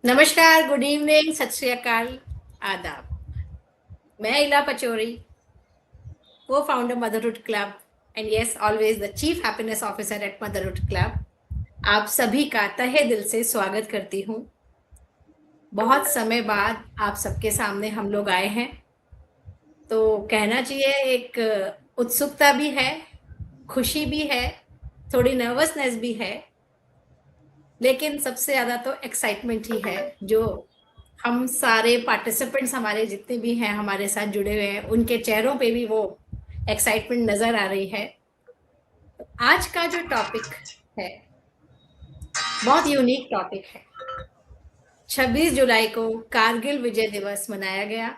नमस्कार, good evening, सत श्री अकाल, आदाब। मैं इला Pachauri, co-founder Motherhood Club and yes, always the Chief Happiness Officer at Motherhood Club। आप सभी का तहे दिल से स्वागत करती हूँ। बहुत समय बाद आप सबके सामने हम लोग आए हैं, तो कहना चाहिए एक उत्सुकता भी है, खुशी भी है, थोड़ी नर्वसनेस भी है, लेकिन सबसे ज़्यादा तो एक्साइटमेंट ही है। जो हम सारे पार्टिसिपेंट्स हमारे जितने भी हैं हमारे साथ जुड़े हुए हैं, उनके चेहरों पे भी वो एक्साइटमेंट नज़र आ रही है। तो आज का जो टॉपिक है, बहुत यूनिक टॉपिक है। 26 जुलाई को कारगिल विजय दिवस मनाया गया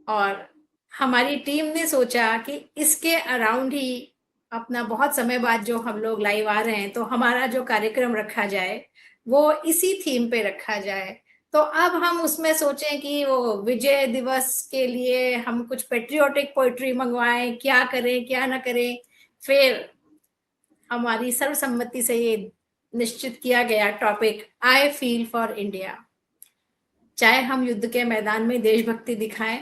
और हमारी टीम ने सोचा कि इसके अराउंड ही अपना बहुत समय बाद जो हम लोग लाइव आ रहे हैं, तो हमारा जो कार्यक्रम रखा जाए वो इसी थीम पे रखा जाए। तो अब हम उसमें सोचें कि वो विजय दिवस के लिए हम कुछ पेट्रियोटिक पोइट्री मंगवाएं, क्या करें क्या ना करें। फिर हमारी सर्वसम्मति से ये निश्चित किया गया topic, I feel for India. चाहे हम युद्ध के मैदान में देशभक्ति दिखाएं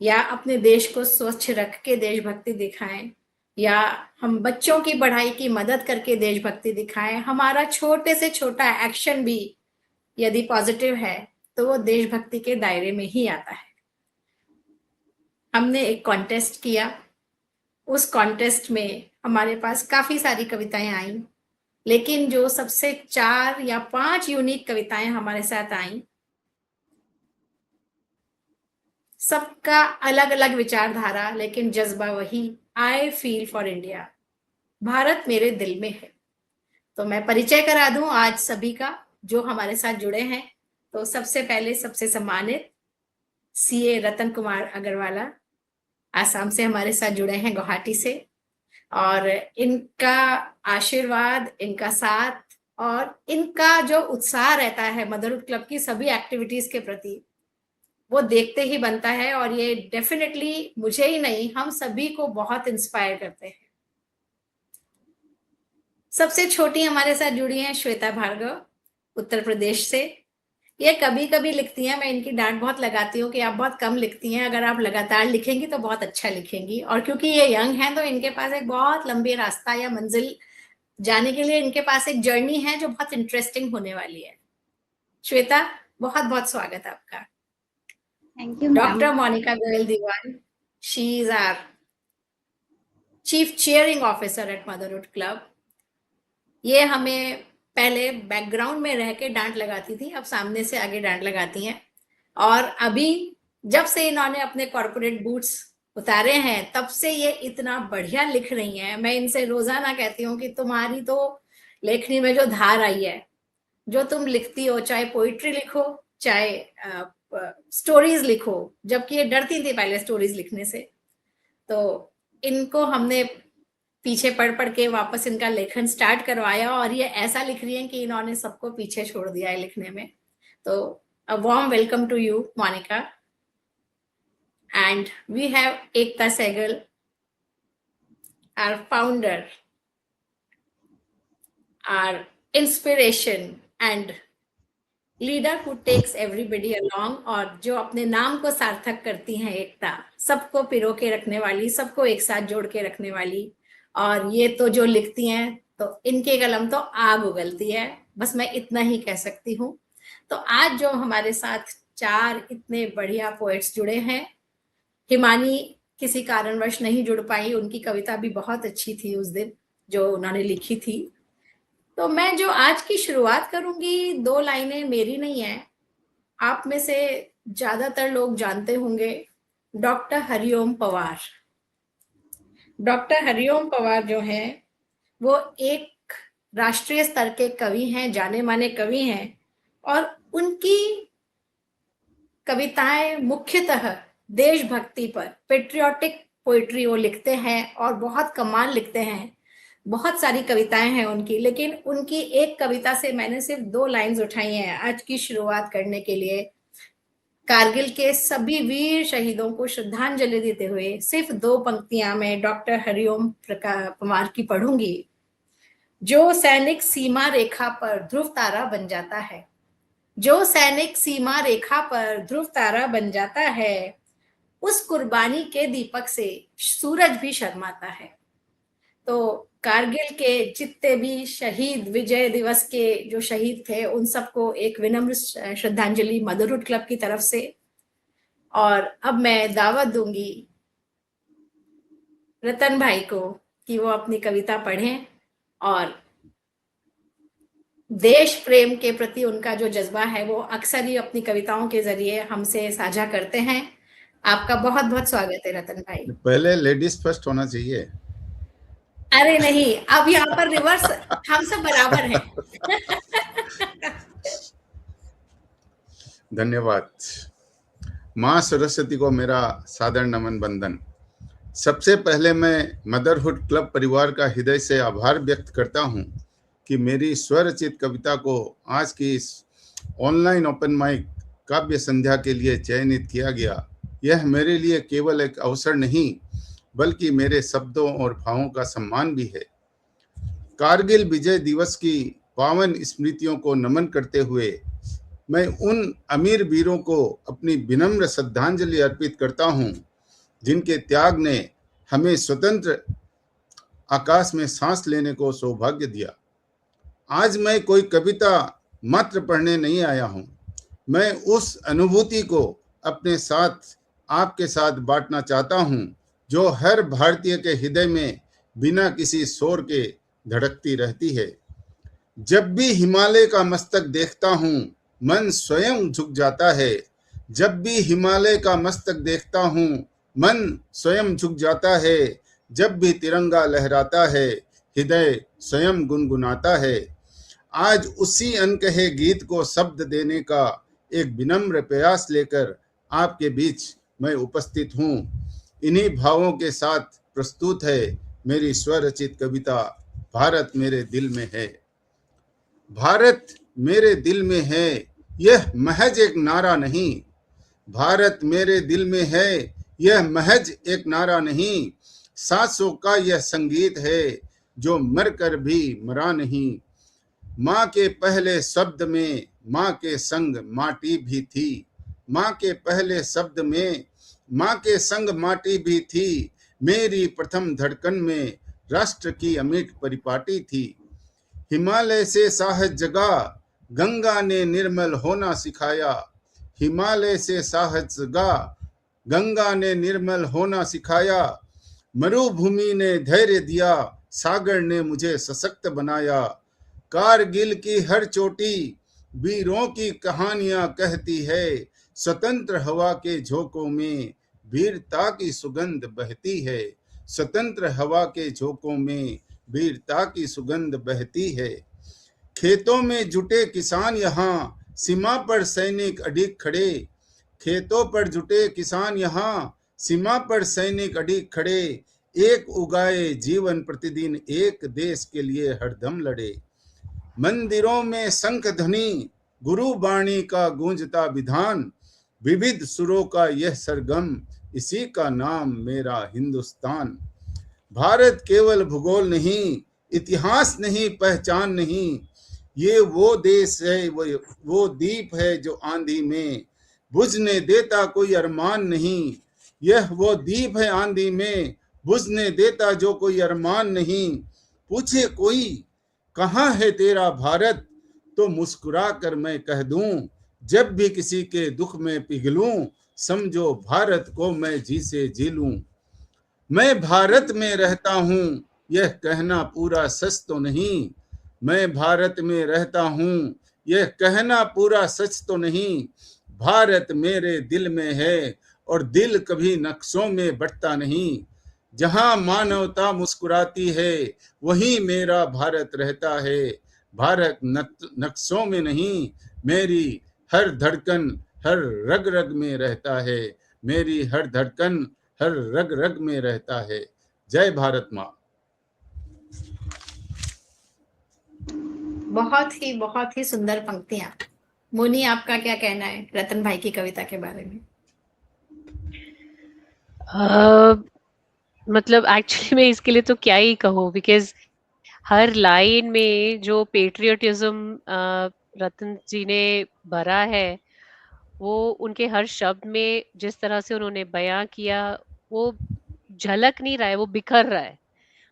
या अपने देश को स्वच्छ रख के देशभक्ति दिखाएं, या हम बच्चों की पढ़ाई की मदद करके देशभक्ति दिखाएं, हमारा छोटे से छोटा एक्शन भी यदि पॉजिटिव है तो वो देशभक्ति के दायरे में ही आता है। हमने एक कॉन्टेस्ट किया, उस कॉन्टेस्ट में हमारे पास काफी सारी कविताएं आई, लेकिन जो सबसे 4 या 5 यूनिक कविताएं हमारे साथ आई, सबका अलग अलग विचारधारा, लेकिन जज्बा वही, I feel for India, Bharat मेरे दिल में है। तो मैं परिचय करा दूं आज सभी का जो हमारे साथ जुड़े हैं। तो सबसे पहले सबसे सम्मानित सीए रतन कुमार अग्रवाला, आसाम से हमारे साथ जुड़े हैं, गुवाहाटी से। और इनका आशीर्वाद, इनका साथ और इनका जो उत्साह रहता है मदरहुड क्लब की सभी एक्टिविटीज के प्रति, वो देखते ही बनता है और ये डेफिनेटली मुझे ही नहीं, हम सभी को बहुत इंस्पायर करते हैं। सबसे छोटी हमारे साथ जुड़ी हैं श्वेता भार्गव, उत्तर प्रदेश से। ये कभी कभी लिखती हैं, मैं इनकी डांट बहुत लगाती हूँ कि आप बहुत कम लिखती हैं, अगर आप लगातार लिखेंगी तो बहुत अच्छा लिखेंगी। और क्योंकि ये यंग हैं तो इनके पास एक बहुत लंबी रास्ता या मंजिल जाने के लिए इनके पास एक जर्नी है जो बहुत इंटरेस्टिंग होने वाली है। श्वेता, बहुत बहुत स्वागत आपका। Thank you ma'am. Doctor Monika Goyal Diwan, she is our chief chairing officer at motherhood club. ये हमें पहले बैकग्राउंड में रह के डांट लगाती थी, अब सामने से आगे डांट लगाती हैं। और अभी जब से इन्होंने अपने कॉर्पोरेट बूट्स उतारे हैं तब से ये इतना बढ़िया लिख रही हैं। मैं इनसे रोजाना कहती हूँ कि तुम्हारी तो लेखनी में जो धार आई है, जो तुम लिखती हो, चाहे पोइट्री लिखो चाहे स्टोरीज लिखो, जबकि ये डरती थी पहले स्टोरीज लिखने से, तो इनको हमने पीछे पढ़ पढ़ के वापस इनका लेखन स्टार्ट करवाया और ये ऐसा लिख रही हैं कि इन्होंने सबको पीछे छोड़ दिया है लिखने में। तो a warm welcome to you Monika. And we have Ekta Sehgal, our founder, our inspiration and leader who takes everybody along, और जो अपने नाम को सार्थक करती हैं एकता, सबको पिरो के रखने वाली, सबको एक साथ जोड़ के रखने वाली। और ये तो जो लिखती हैं तो इनके कलम तो आग उगलती है, बस मैं इतना ही कह सकती हूँ। तो आज जो हमारे साथ 4 इतने बढ़िया पोएट्स जुड़े हैं, हिमानी किसी कारणवश नहीं जुड़ पाई, उनकी कविता भी बहुत अच्छी थी उस दिन जो उन्होंने लिखी थी। तो मैं जो आज की शुरुआत करूंगी, 2 लाइनें मेरी नहीं है, आप में से ज्यादातर लोग जानते होंगे डॉक्टर हरिओम पवार। डॉक्टर हरिओम पवार जो हैं वो एक राष्ट्रीय स्तर के कवि हैं, जाने माने कवि हैं। और उनकी कविताएं मुख्यतः देशभक्ति पर, पेट्रियोटिक पोइट्री वो लिखते हैं और बहुत कमाल लिखते हैं। बहुत सारी कविताएं हैं उनकी, लेकिन उनकी एक कविता से मैंने सिर्फ 2 लाइंस उठाई हैं आज की शुरुआत करने के लिए। कारगिल के सभी वीर शहीदों को श्रद्धांजलि देते हुए सिर्फ 2 पंक्तियां मैं डॉक्टर हरिओम पवार की पढ़ूंगी। जो सैनिक सीमा रेखा पर ध्रुव तारा बन जाता है, जो सैनिक सीमा रेखा पर ध्रुव तारा बन जाता है, उस कुर्बानी के दीपक से सूरज भी शर्माता है। तो कारगिल के जितने भी शहीद, विजय दिवस के जो शहीद थे, उन सबको एक विनम्र श्रद्धांजलि मदरहुड क्लब की तरफ से। और अब मैं दावत दूंगी रतन भाई को कि वो अपनी कविता पढ़ें और देश प्रेम के प्रति उनका जो जज्बा है वो अक्सर ही अपनी कविताओं के जरिए हमसे साझा करते हैं। आपका बहुत बहुत स्वागत है रतन भाई। पहले लेडीज फर्स्ट होना चाहिए। अरे नहीं, अब यहाँ पर रिवर्स, हम सब बराबर हैं। धन्यवाद। माँ सरस्वती को मेरा सादर नमन बंदन। सबसे पहले मैं मदरहुड क्लब परिवार का हृदय से आभार व्यक्त करता हूँ कि मेरी स्वरचित कविता को आज की इस ऑनलाइन ओपन माइक काव्य संध्या के लिए चयनित किया गया। यह मेरे लिए केवल एक अवसर नहीं बल्कि मेरे शब्दों और भावों का सम्मान भी है। कारगिल विजय दिवस की पावन स्मृतियों को नमन करते हुए मैं उन अमीर वीरों को अपनी विनम्र श्रद्धांजलि अर्पित करता हूं जिनके त्याग ने हमें स्वतंत्र आकाश में सांस लेने को सौभाग्य दिया। आज मैं कोई कविता मात्र पढ़ने नहीं आया हूं, मैं उस अनुभूति को अपने साथ आपके साथ बांटना चाहता हूं जो हर भारतीय के हृदय में बिना किसी शोर के धड़कती रहती है। जब भी हिमालय का मस्तक देखता हूं मन स्वयं झुक जाता है। जब भी हिमालय का मस्तक देखता हूं मन स्वयं झुक जाता है। जब भी तिरंगा लहराता है हृदय स्वयं गुनगुनाता है। आज उसी अनकहे गीत को शब्द देने का एक विनम्र प्रयास लेकर आपके बीच मैं उपस्थित हूँ। इन्हीं भावों के साथ प्रस्तुत है मेरी स्वरचित कविता भारत मेरे दिल में है। भारत मेरे दिल में है यह महज एक नारा नहीं। भारत मेरे दिल में है यह महज एक नारा नहीं। सांसों का यह संगीत है जो मरकर भी मरा नहीं। माँ के पहले शब्द में माँ के संग माटी भी थी। माँ के पहले शब्द में माँ के संग माटी भी थी। मेरी प्रथम धड़कन में राष्ट्र की अमिट परिपाटी थी। हिमालय से साहस जगा गंगा ने निर्मल होना सिखाया। हिमालय से साहस जगा गंगा ने निर्मल होना सिखाया। मरुभूमि ने धैर्य दिया सागर ने मुझे सशक्त बनाया। कारगिल की हर चोटी वीरों की कहानियां कहती है। स्वतंत्र हवा के झोंकों में वीरता की सुगंध बहती है। स्वतंत्र हवा के झोंकों में वीरता की सुगंध बहती है। खेतों में जुटे किसान यहाँ सीमा पर सैनिक अडिग खड़े। खेतों पर जुटे किसान यहाँ सीमा पर सैनिक अडिग खड़े। एक उगाए जीवन प्रतिदिन एक देश के लिए हरदम लड़े। मंदिरों में शंख ध्वनि गुरु वाणी का गूंजता विधान। विविध सुरों का यह सरगम इसी का नाम मेरा हिंदुस्तान। भारत केवल भूगोल नहीं इतिहास नहीं पहचान नहीं। ये वो देश है वो दीप है जो आंधी में बुझने देता कोई अरमान नहीं। यह वो दीप है आंधी में बुझने देता जो कोई अरमान नहीं। पूछे कोई कहाँ है तेरा भारत तो मुस्कुरा कर मैं कह दूं। जब भी किसी के दुख में पिघलूं समझो भारत को मैं जी से जी लूं। मैं भारत में रहता हूँ यह कहना पूरा सच तो नहीं। मैं भारत में रहता हूँ यह कहना पूरा सच तो नहीं। भारत मेरे दिल में है और दिल कभी नक्शों में बंटता नहीं। जहाँ मानवता मुस्कुराती है वहीं मेरा भारत रहता है। भारत नक्शों में नहीं मेरी हर धड़कन हर रग रग में रहता है। मेरी हर धड़कन हर रग रग में रहता है। जय भारत माँ। बहुत ही सुंदर पंक्तियां। मोनी, आपका क्या कहना है रतन भाई की कविता के बारे में? मतलब एक्चुअली मैं इसके लिए तो क्या ही कहूँ, बिकॉज हर लाइन में जो पेट्रियटिज्म रतन जी ने भरा है, वो उनके हर शब्द में जिस तरह से उन्होंने बयां किया, वो झलक नहीं रहा है, वो बिखर रहा है,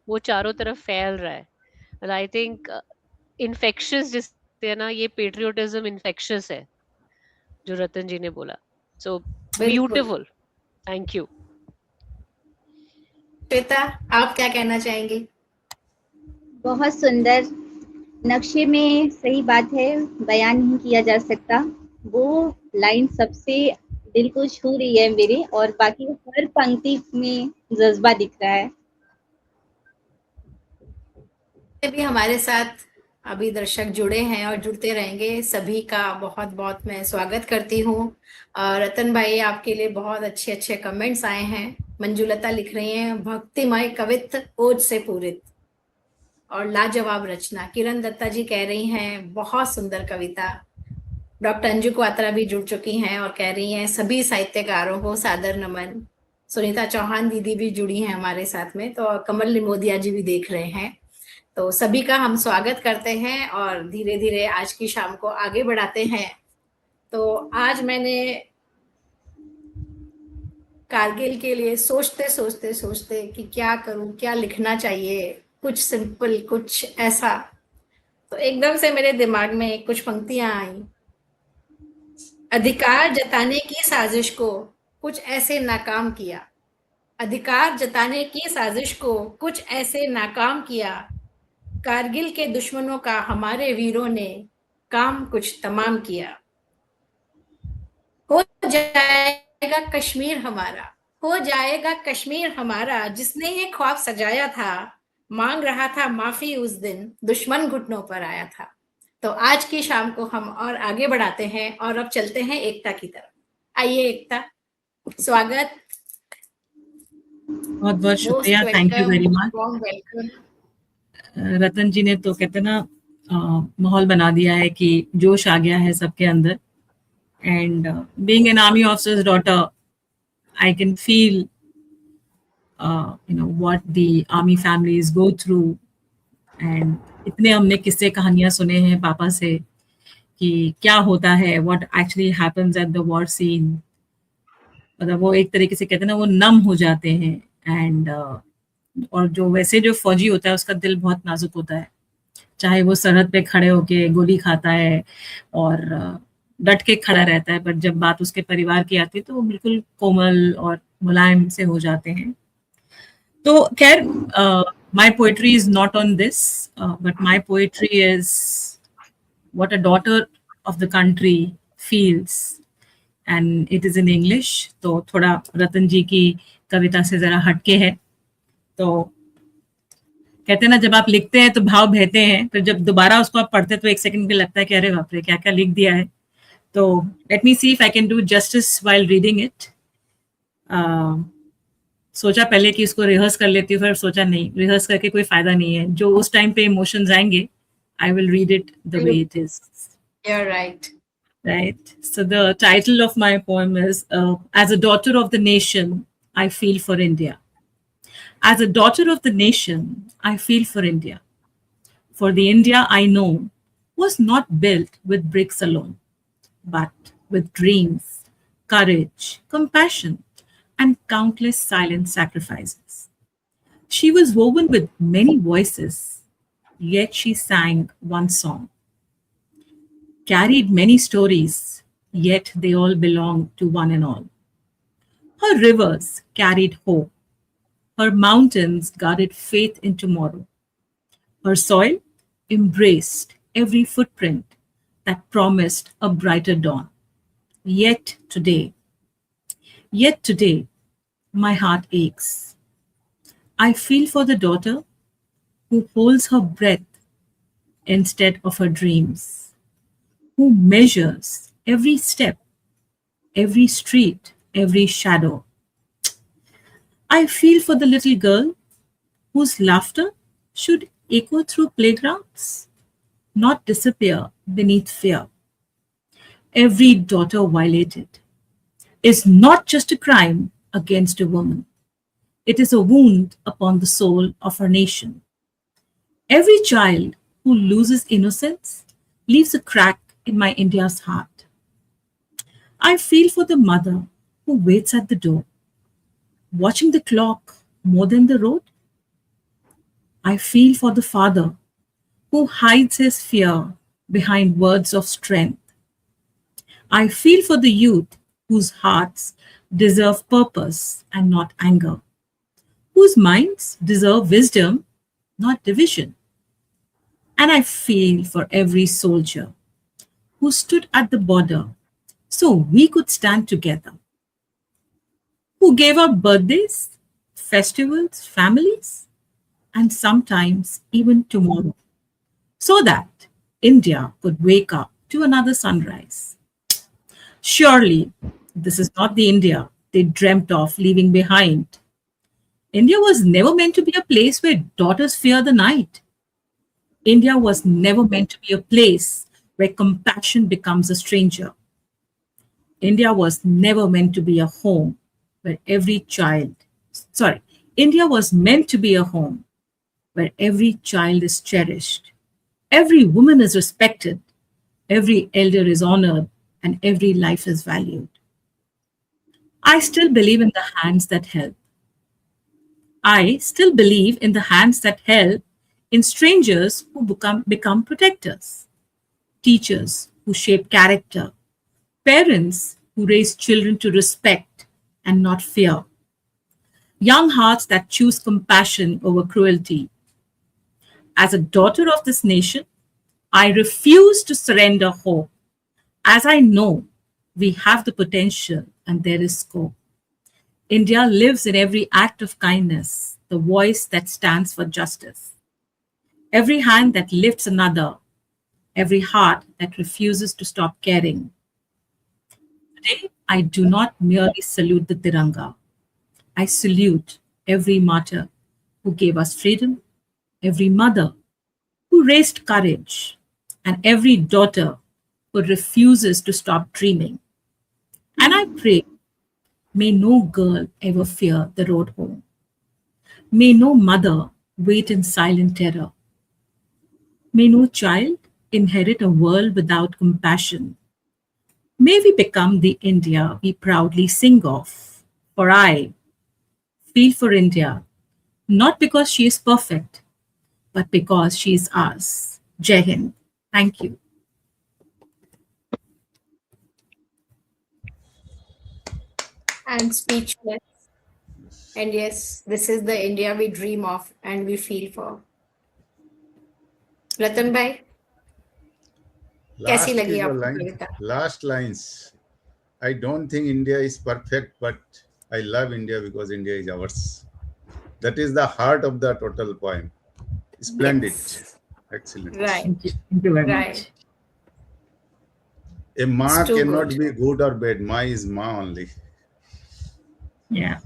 वो चारों तरफ फैल रहा है। एंड आई थिंक इन्फेक्शियस जिससे है ना, ये पेट्रियोटिज्म इन्फेक्शियस है जो रतन जी ने बोला। सो बिल्कुल। Beautiful, thank you. श्वेता, आप क्या कहना चाहेंगी? बहुत सुंदर नक्शे में, सही बात है, बयान नहीं किया जा सकता। वो लाइन सबसे दिल को छू रही है मेरे, और बाकी हर पंक्ति में जज्बा दिख रहा है। भी हमारे साथ अभी दर्शक जुड़े हैं और जुड़ते रहेंगे, सभी का बहुत बहुत मैं स्वागत करती हूँ। और रतन भाई, आपके लिए बहुत अच्छे अच्छे कमेंट्स आए हैं। मंजुलता लिख रही हैं, भक्तिमय कवित्व ओज से पूरित और लाजवाब रचना। किरण दत्ता जी कह रही हैं बहुत सुंदर कविता। डॉक्टर अंजू क्वात्रा भी जुड़ चुकी हैं और कह रही हैं सभी साहित्यकारों को सादर नमन। सुनीता चौहान दीदी भी जुड़ी हैं हमारे साथ में, तो कमल लिमोदिया जी भी देख रहे हैं। तो सभी का हम स्वागत करते हैं और धीरे धीरे आज की शाम को आगे बढ़ाते हैं। तो आज मैंने कारगिल के लिए सोचते कि क्या करूं, क्या लिखना चाहिए, कुछ सिंपल, कुछ ऐसा, तो एकदम से मेरे दिमाग में कुछ पंक्तियां आई। अधिकार जताने की साजिश को कुछ ऐसे नाकाम किया, अधिकार जताने की साजिश को कुछ ऐसे नाकाम किया, कारगिल के दुश्मनों का हमारे वीरों ने काम कुछ तमाम किया। हो जाएगा कश्मीर हमारा, हो जाएगा कश्मीर हमारा, जिसने ये ख्वाब सजाया था, मांग रहा था माफी उस दिन, दुश्मन घुटनों पर आया था। तो आज की शाम को हम और आगे बढ़ाते हैं और अब चलते हैं एकता की तरफ। आइए एकता, स्वागत। बहुत बहुत शुक्रिया, थैंक यू वेरी मच। रतन जी ने तो कहते ना माहौल बना दिया है कि जोश आ गया है सबके अंदर। And being an army officers daughter, I can feel what the army families go through. And इतने हमने किस्से कहानियां सुने हैं पापा से कि क्या होता है, what actually happens at the war scene. मतलब वो एक तरीके से कहते हैं ना, वो नम हो जाते हैं। एंड और जो वैसे जो फौजी होता है उसका दिल बहुत नाजुक होता है, चाहे वो सरहद पे खड़े होके गोली खाता है और डट के खड़ा रहता है, पर जब बात उसके परिवार की आती है तो वो बिल्कुल कोमल और मुलायम से हो जाते हैं। तो खैर, my poetry is not on this, but my poetry is what a daughter of the country feels, and it is in English. तो थोड़ा रतन जी की कविता से जरा हटके है। तो कहते हैं ना, जब आप लिखते हैं तो भाव बहते हैं, फिर जब दोबारा उसको आप पढ़ते हैं तो एक सेकंड के लगता है कि अरे बाप रे, क्या क्या लिख दिया है। तो let me see if I can do justice while reading it. सोचा पहले कि इसको रिहर्स कर लेती हूँ, फिर सोचा नहीं, रिहर्स करके कोई फायदा नहीं है। जो उस टाइम पे इमोशंस आएंगे, I will read it the way it is. You're right. Right. So the title of my poem is As a Daughter of the Nation, I Feel for India. As a daughter of the nation, I feel for India. For the India I know was not built with bricks alone, but with dreams, courage, compassion, and countless silent sacrifices. She was woven with many voices, yet she sang one song. Carried many stories, yet they all belonged to one and all. Her rivers carried hope. Her mountains guarded faith in tomorrow. Her soil embraced every footprint that promised a brighter dawn. Yet today, my heart aches. I feel for the daughter who holds her breath instead of her dreams, who measures every step, every street, every shadow. I feel for the little girl whose laughter should echo through playgrounds, not disappear beneath fear. Every daughter violated is not just a crime against a woman. It is a wound upon the soul of our nation. Every child who loses innocence leaves a crack in my India's heart. I feel for the mother who waits at the door, watching the clock more than the road. I feel for the father who hides his fear behind words of strength. I feel for the youth whose hearts deserve purpose and not anger, whose minds deserve wisdom, not division. And I feel for every soldier who stood at the border so we could stand together, who gave up birthdays, festivals, families, and sometimes even tomorrow, so that India could wake up to another sunrise. Surely, this is not the India they dreamt of leaving behind. India was never meant to be a place where daughters fear the night. India was never meant to be a place where compassion becomes a stranger. India was never meant to be a home where India was meant to be a home where every child is cherished, every woman is respected, every elder is honored, and every life is valued. I still believe in the hands that help. I still believe in the hands that help, in strangers who become protectors, teachers who shape character, parents who raise children to respect and not fear, young hearts that choose compassion over cruelty. As a daughter of this nation, I refuse to surrender hope, as I know we have the potential and there is scope. India lives in every act of kindness, the voice that stands for justice, every hand that lifts another, every heart that refuses to stop caring. Today, I do not merely salute the Tiranga. I salute every martyr who gave us freedom, every mother who raised courage, and every daughter who refuses to stop dreaming. And I pray, may no girl ever fear the road home. May no mother wait in silent terror. May no child inherit a world without compassion. May we become the India we proudly sing of. For I feel for India, not because she is perfect, but because she is ours. Jai Hind. Thank you. And speechless. And yes, this is the India we dream of and we feel for. रतन भाई कैसी Last लगी की जो आपको line, Kavita? last lines. I don't think India is perfect, but I love India because India is ours. That is the heart of the total poem. Splendid. Yes. Excellent. Right, Thank you very right. much. A ma It's too cannot good. be good or bad. Ma is ma only. Yeah.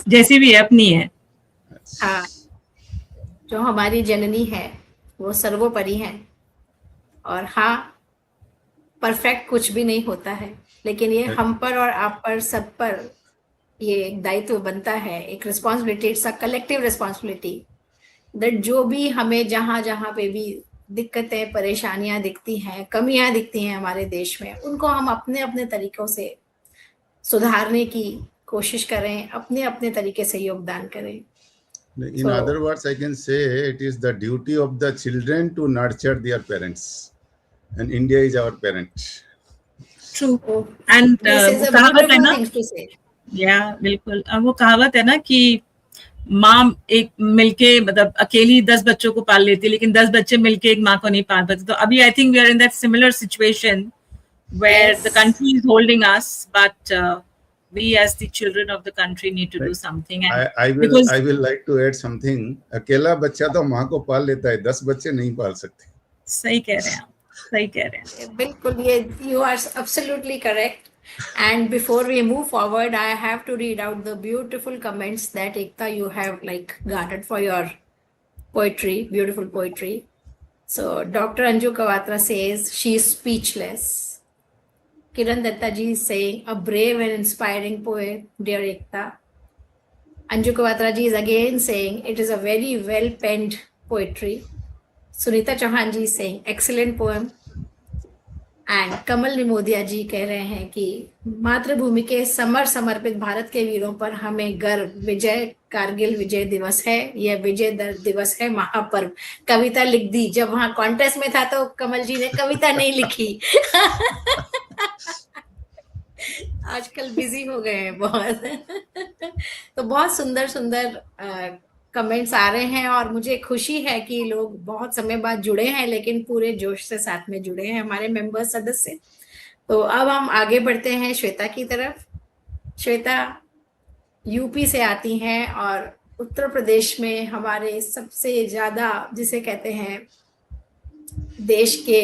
जैसी भी है अपनी है. हाँ, जो हमारी जननी है वो सर्वोपरि है. और हाँ, परफेक्ट कुछ भी नहीं होता है, लेकिन ये हम पर और आप पर सब पर ये एक दायित्व बनता है, एक responsibility, it's a collective responsibility that जो भी हमें जहाँ जहाँ पे भी दिक्कतें परेशानियां दिखती हैं, कमियां दिखती हैं हमारे देश में, उनको हम अपने अपने तरीकों से सुधारने की कोशिश करें, अपने अपने तरीके से योगदान करें. In other words, I can say it is the duty of the children to nurture their parents. And India is our parent. True. Oh, And this is a कहावत है beautiful ना, thing to say. या बिल्कुल. अब वो कहावत है ना कि माँ एक मिलके मतलब अकेली 10 बच्चों को पाल लेती है, लेकिन 10 बच्चे मिलके एक माँ को नहीं पाल पाते. तो अभी I think we are in that similar situation where Yes. the country is holding us, but we as the children of the country need to do something. And I because will like to add something. अकेला बच्चा तो माँ को पाल लेता है, 10 बच्चे नहीं पाल सकते. सही कह रहे हैं आप, सही कह रहे हैं. बिल्कुल, ये you are absolutely correct. And before we move forward, I have to read out the beautiful comments that Ekta you have like garnered for your poetry, beautiful poetry. So Dr. Anju Kawatra says she is speechless. Kiran Datta ji is saying a brave and inspiring poet, dear Ekta. Anju Kawatra ji is again saying it is a very well penned poetry. Sunita Chauhan ji is saying excellent poem. And Kamal Nimodia ji कह रहे हैं कि मातृभूमि के समर्पित भारत के वीरों पर हमें गर्व, विजय कारगिल विजय दिवस है, यह विजय दिवस है महापर्व। कविता लिख दी। जब वहां कॉन्टेस्ट में था तो कमल जी ने कविता नहीं लिखी। आजकल बिजी हो गए हैं बहुत। तो बहुत सुंदर सुंदर कमेंट्स आ रहे हैं और मुझे खुशी है कि लोग बहुत समय बाद जुड़े हैं, लेकिन पूरे जोश से साथ में जुड़े हैं हमारे मेंबर सदस्य। तो अब हम आगे बढ़ते हैं श्वेता की तरफ। श्वेता यूपी से आती हैं और उत्तर प्रदेश में हमारे सबसे ज्यादा, जिसे कहते हैं देश के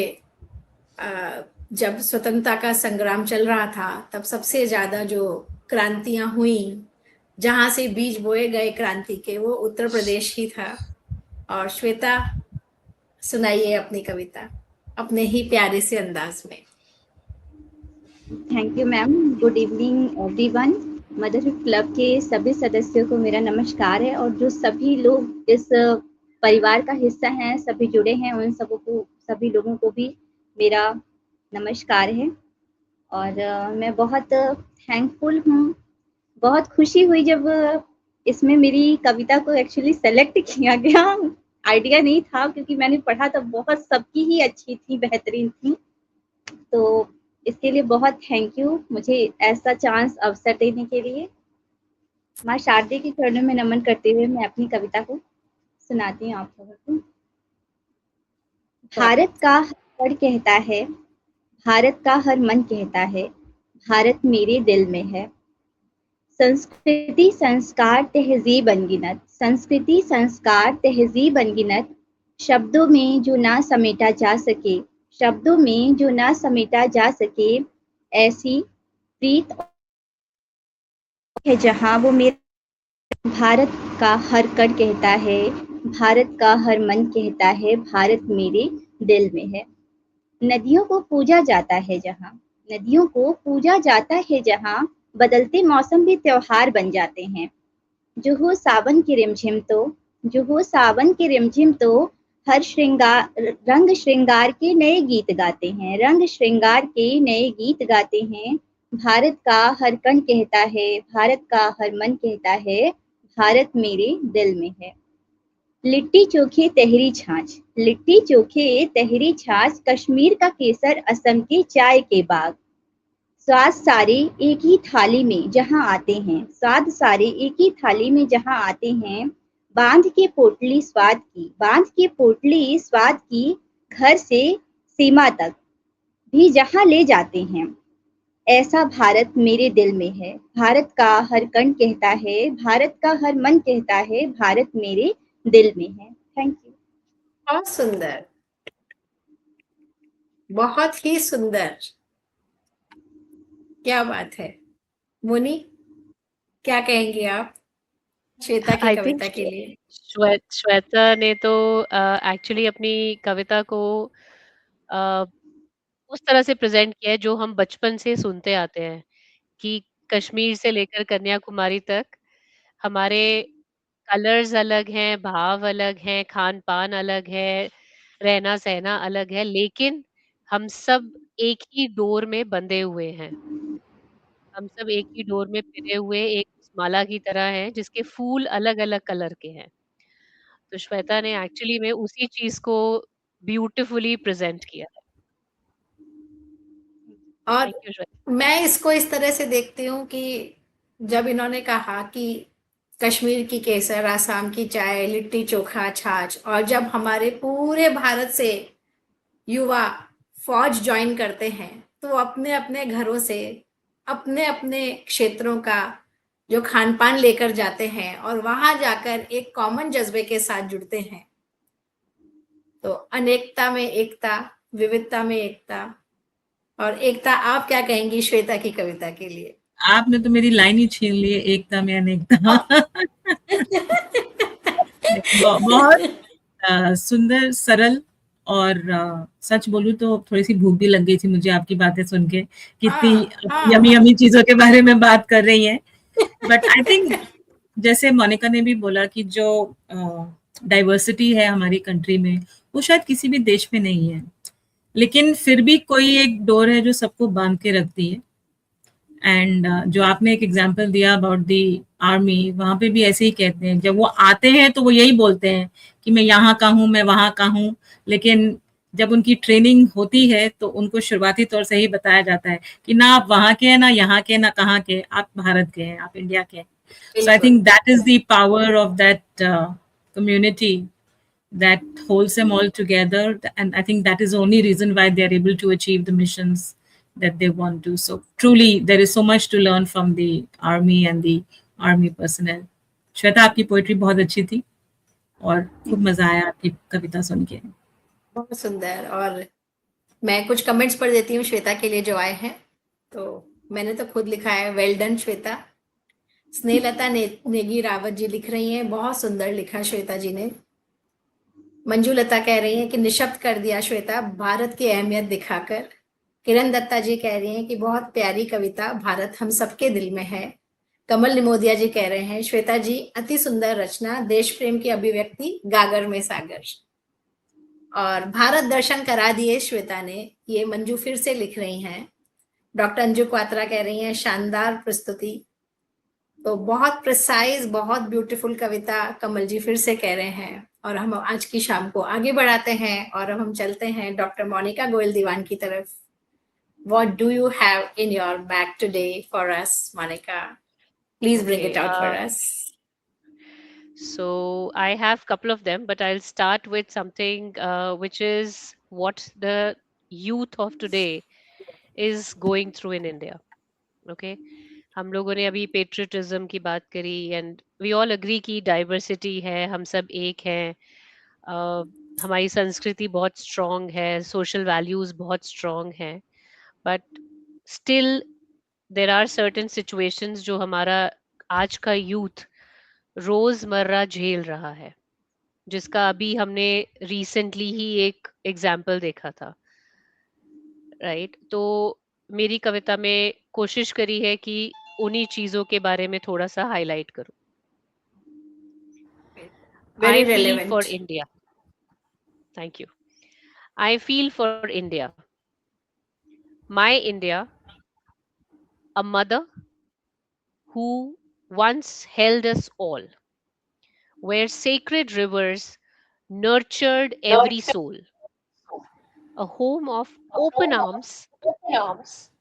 जब स्वतंत्रता का संग्राम चल रहा था तब सबसे ज्यादा जो क्रांतियां हुई, जहां से बीज बोए गए क्रांति के, वो उत्तर प्रदेश ही था। और श्वेता सुनाइए अपनी कविता अपने ही प्यारे से अंदाज में। Thank you ma'am. Good evening everyone. Motherhood club के सभी सदस्यों को मेरा नमस्कार है, और जो सभी लोग इस परिवार का हिस्सा हैं, सभी जुड़े हैं, उन सभी लोगों को भी मेरा नमस्कार है। और मैं बहुत थैंकफुल हूँ, बहुत खुशी हुई जब इसमें मेरी कविता को एक्चुअली सेलेक्ट किया गया। आइडिया नहीं था, क्योंकि मैंने पढ़ा तो बहुत सबकी ही अच्छी थी, बेहतरीन थी। तो इसके लिए बहुत थैंक यू, मुझे ऐसा चांस अवसर देने के लिए। माँ शारदे के चरणों में नमन करते हुए मैं अपनी कविता को सुनाती हूँ आप लोगों को। भारत का हर पड़ कहता है, भारत का हर मन कहता है, भारत मेरे दिल में है। संस्कृति संस्कार तहजीब अनगिनत, संस्कृति संस्कार तहजीब अनगिनत, शब्दों में जो ना समेटा जा सके, शब्दों में जो ना समेटा जा सके, ऐसी प्रीत है जहाँ वो मेरे। भारत का हर कण कहता है, भारत का हर मन कहता है, भारत मेरे दिल में है। नदियों को पूजा जाता है जहाँ, नदियों को पूजा जाता है जहाँ, बदलते मौसम भी त्योहार बन जाते हैं। जो हो सावन की रिमझिम तो, जो हो सावन की रिमझिम तो, हर श्रृंगार रंग श्रृंगार के नए गीत गाते हैं, रंग श्रृंगार के नए गीत गाते हैं। भारत का हर कण कहता है, भारत का हर मन कहता है, भारत मेरे दिल में है। लिट्टी चोखे तहरी छाछ, लिट्टी चोखे तहरी छाछ, कश्मीर का केसर, असम के चाय के बाग। स्वाद सारे एक ही थाली में जहां आते हैं, स्वाद सारे एक ही थाली में जहां आते हैं। बांध के पोटली स्वाद की, बांध के पोटली स्वाद की, घर से सीमा तक भी जहां ले जाते हैं। ऐसा भारत मेरे दिल में है, भारत का हर कण कहता है, भारत का हर मन कहता है, भारत मेरे दिल में है। Thank you. बहुत सुंदर, बहुत ही सुंदर, क्या बात है। मुनि, क्या कहेंगे आप श्वेता की आई थिंक कविता के लिए? श्वेता ने तो एक्चुअली अपनी कविता को उस तरह से प्रेजेंट किया है जो हम बचपन से सुनते आते हैं, कि कश्मीर से लेकर कन्याकुमारी तक हमारे कलर्स अलग हैं, भाव अलग हैं, खान-पान अलग है, रहना-सहना अलग है, लेकिन हम सब एक ही डोर में बंधे हुए हैं। हम सब एक ही डोर में पिरे हुए एक उस माला की तरह हैं, जिसके फूल अलग-अलग कलर के हैं। तो श्वेता ने एक्चुअली में उसी चीज़ को ब्यूटीफुली प्रेज़ेंट किया है। और थैंक यू श्वेता। मैं इसको इस तरह से देखती हूँ कि जब इन्होंने कहा कि कश्मीर की केसर, आसाम की चाय, लिट्टी चोखा छाछ, और जब हमारे पूरे भारत से युवा फौज ज्वाइन करते हैं तो अपने अपने घरों से अपने अपने क्षेत्रों का जो खान पान लेकर जाते हैं और वहां जाकर एक कॉमन जज्बे के साथ जुड़ते हैं। तो अनेकता में एकता, विविधता में एकता। और एकता, आप क्या कहेंगी श्वेता की कविता के लिए? आपने तो मेरी लाइन ही छीन ली है, एकता में अनेकता। बहुत सुंदर, सरल, और सच बोलूं तो थोड़ी सी भूख भी लग गई थी मुझे आपकी बातें सुन के, कितनी यमी यमी चीजों के बारे में बात कर रही हैं। बट आई थिंक जैसे मोनिका ने भी बोला कि जो डाइवर्सिटी है हमारी कंट्री में, वो शायद किसी भी देश में नहीं है। लेकिन फिर भी कोई एक डोर है जो सबको बांध के रखती है। एंड जो आपने एक एग्जांपल दिया अबाउट दी आर्मी, वहां पे भी ऐसे ही कहते हैं, जब वो आते हैं तो वो यही बोलते हैं कि मैं यहाँ का हूँ, मैं वहाँ का हूँ, लेकिन जब उनकी ट्रेनिंग होती है तो उनको शुरुआती तौर से ही बताया जाता है कि ना आप वहाँ के हैं, ना यहाँ के, ना कहाँ के, आप भारत के हैं, आप इंडिया के हैं। So I बिल्कुल think that is the power of that community that holds them all together, and I think that is the only reason why they are able to achieve the missions that they want to. So truly there is so much to learn from the army and the army personnel. Shweta, आपकी poetry बहुत अच्छी थी और खूब मजा आया आपकी कविता सुन के। बहुत सुंदर। और मैं कुछ कमेंट्स पढ़ देती हूँ श्वेता के लिए जो आए हैं। तो मैंने तो खुद लिखा है, वेल डन श्वेता। स्नेहलता नेगी रावत जी लिख रही हैं, बहुत सुंदर लिखा श्वेता जी ने। मंजू लता कह रही हैं कि निशब्द कर दिया श्वेता, भारत की अहमियत दिखाकर। किरण दत्ता जी कह रही हैं कि बहुत प्यारी कविता, भारत हम सबके दिल में है। कमल निमोदिया जी कह रहे हैं, श्वेता जी अति सुंदर रचना, देश प्रेम की अभिव्यक्ति, गागर में सागर। और भारत दर्शन करा दिए श्वेता ने, ये मंजू फिर से लिख रही हैं। डॉक्टर अंजू क्वात्रा कह रही हैं, शानदार प्रस्तुति। तो बहुत प्रिसाइज, बहुत ब्यूटीफुल कविता कमल जी फिर से कह रहे हैं। और हम आज की शाम को आगे बढ़ाते हैं और अब हम चलते हैं डॉक्टर मोनिका गोयल दीवान की तरफ। What do you have in your bag today for us, Monica? Please bring Okay, it out for us. So I have a couple of them, but I'll start with something which is what the youth of today is going through in India. Okay, हम लोगों ने अभी patriotism की बात करी and we all agree कि diversity है, हम सब एक हैं, हमारी संस्कृति बहुत स्ट्रांग है, सोशल वैल्यूज बहुत स्ट्रांग हैं, but still there are certain situations जो हमारा आज का यूथ रोजमर्रा झेल रहा है, जिसका अभी हमने रिसेंटली ही एक एग्जाम्पल देखा था, राइट? तो मेरी कविता में कोशिश करी है कि उन्हीं चीजों के बारे में थोड़ा सा हाईलाइट करूं। Very I feel for relevant. India. Thank you. I feel for India. My India, a mother who once held us all, where sacred rivers nurtured every soul, a home of open arms,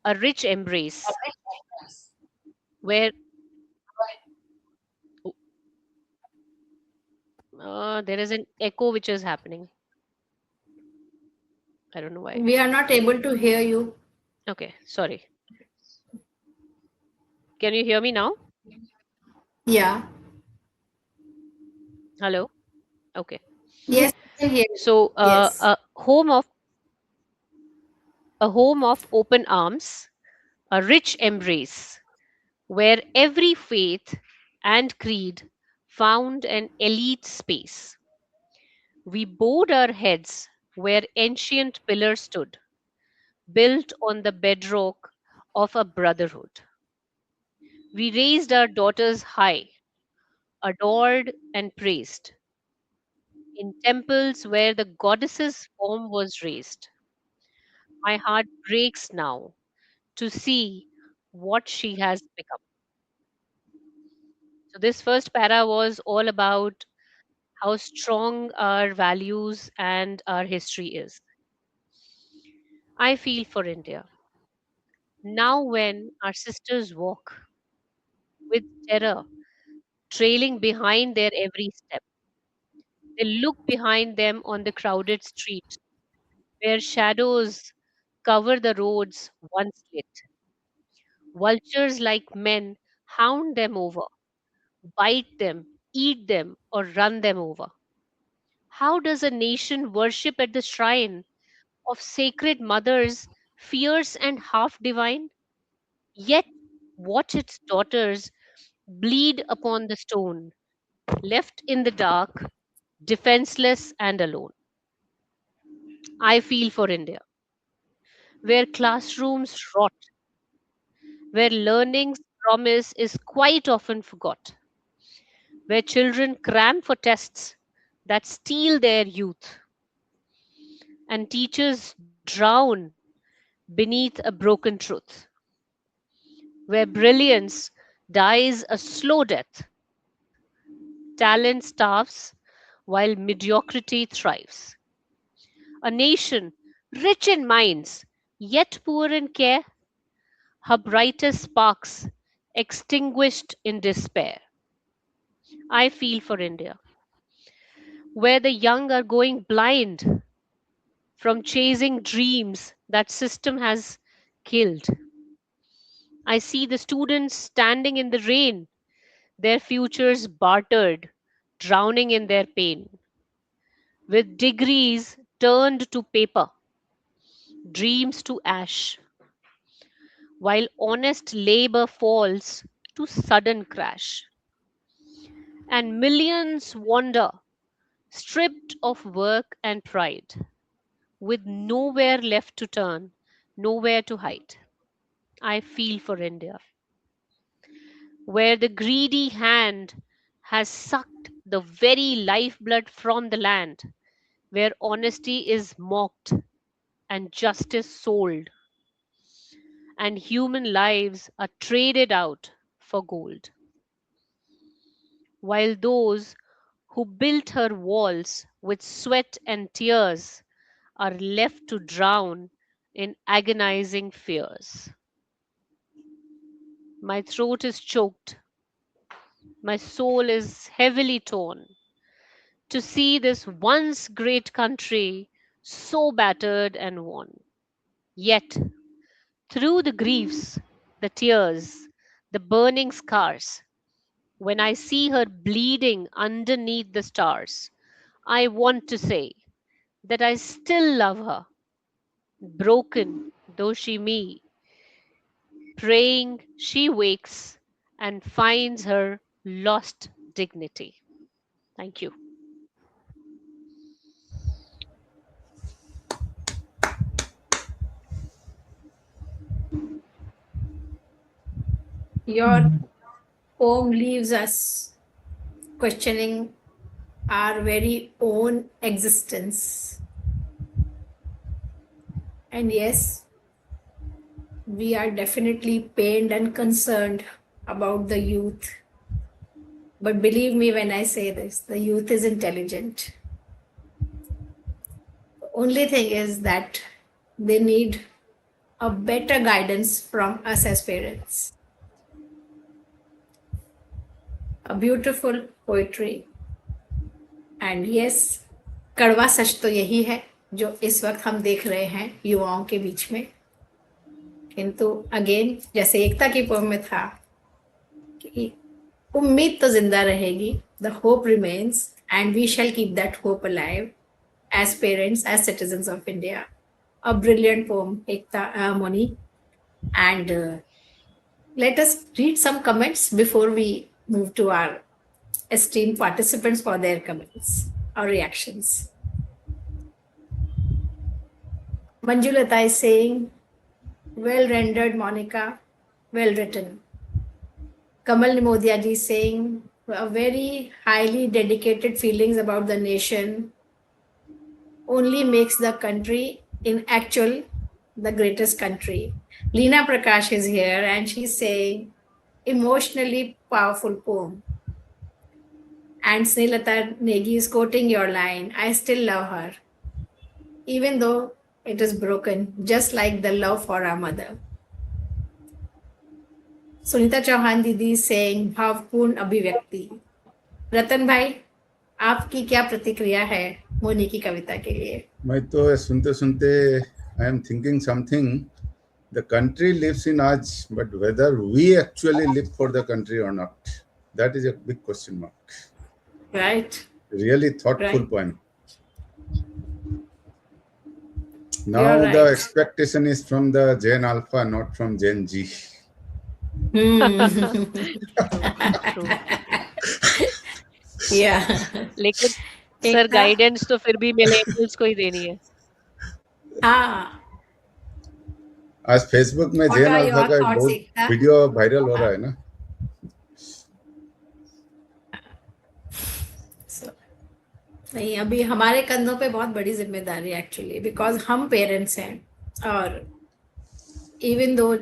a rich embrace, where there is an echo which is happening. I don't know why. We are not able to hear you. Okay, sorry. Can you hear me now? Yeah. Hello? Okay. Yes, I can hear you. So, Yes. a home of open arms, a rich embrace, where every faith and creed found an elite space. We bowed our heads where ancient pillars stood, built on the bedrock of a brotherhood. We raised our daughters high, adored and praised, in temples where the goddess's form was raised. My heart breaks now to see what she has become. So, this first para was all about how strong our values and our history is. I feel for India. Now, when our sisters walk with terror trailing behind their every step, they look behind them on the crowded street where shadows cover the roads once lit. Vultures like men hound them over, bite them, eat them, or run them over. How does a nation worship at the shrine of sacred mothers, fierce and half divine, yet watch its daughters bleed upon the stone, left in the dark, defenseless and alone? I feel for India, where classrooms rot, where learning's promise is quite often forgot, where children cram for tests that steal their youth, and teachers drown beneath a broken truth, where brilliance dies a slow death, talent starves while mediocrity thrives. A nation rich in minds, yet poor in care, her brightest sparks extinguished in despair. I feel for India, where the young are going blind from chasing dreams that system has killed. I see the students standing in the rain, their futures bartered, drowning in their pain, with degrees turned to paper, dreams to ash, while honest labor falls to sudden crash. And millions wander, stripped of work and pride, with nowhere left to turn, nowhere to hide. I feel for India, where the greedy hand has sucked the very lifeblood from the land, where honesty is mocked and justice sold, and human lives are traded out for gold. While those who built her walls with sweat and tears are left to drown in agonizing fears. My throat is choked, my soul is heavily torn to see this once great country so battered and worn. Yet, through the griefs, the tears, the burning scars, when I see her bleeding underneath the stars, I want to say that I still love her, broken though she me, praying she wakes and finds her lost dignity. Thank you. Your poem leaves us questioning our very own existence. And yes, we are definitely pained and concerned about the youth. But believe me when I say this, the youth is intelligent. The only thing is that they need a better guidance from us as parents. A beautiful poetry. And yes, कड़वा सच तो यही है जो इस वक्त हम देख रहे हैं युवाओं के बीच में. किंतु अगेन जैसे एकता की पोम में था कि उम्मीद तो जिंदा रहेगी, the hope remains and we shall keep that hope alive as parents, as citizens of India. A brilliant poem, Ekta Moni. And let us read some comments before we move to our esteemed participants for their comments or reactions. Manjulata is saying, well rendered, Monica, well written. Kamal Nimodia ji is saying, a very highly dedicated feelings about the nation only makes the country in actual the greatest country. Leena Prakash is here and she's saying emotionally powerful poem. And Snehata Negi is quoting your line, I still love her, even though it is broken, just like the love for our mother. Sunita Chauhan Didi is saying भावपूर्ण अभिव्यक्ति. रतन भाई, आपकी क्या प्रतिक्रिया है मोनी की कविता के लिए? मैं तो सुनते सुनते I am thinking something. The country lives in us, but whether we actually live for the country or not, that is a big question mark. Right. Really thoughtful Right. poem. Now You're right. the expectation is from the Gen Alpha, not from Gen Z. True. Yeah. लेकिन sir एकता? Guidance तो फिर भी millennials को ही देनी है. हाँ. आज Facebook में What Gen are alpha your का thoughts, बहुत एकता? वीडियो वायरल हो रहा है ना. So, नहीं, अभी हमारे कंधों पे बहुत बड़ी जिम्मेदारी है एक्चुअली, बिकॉज हम पेरेंट्स हैं। और इवन दो,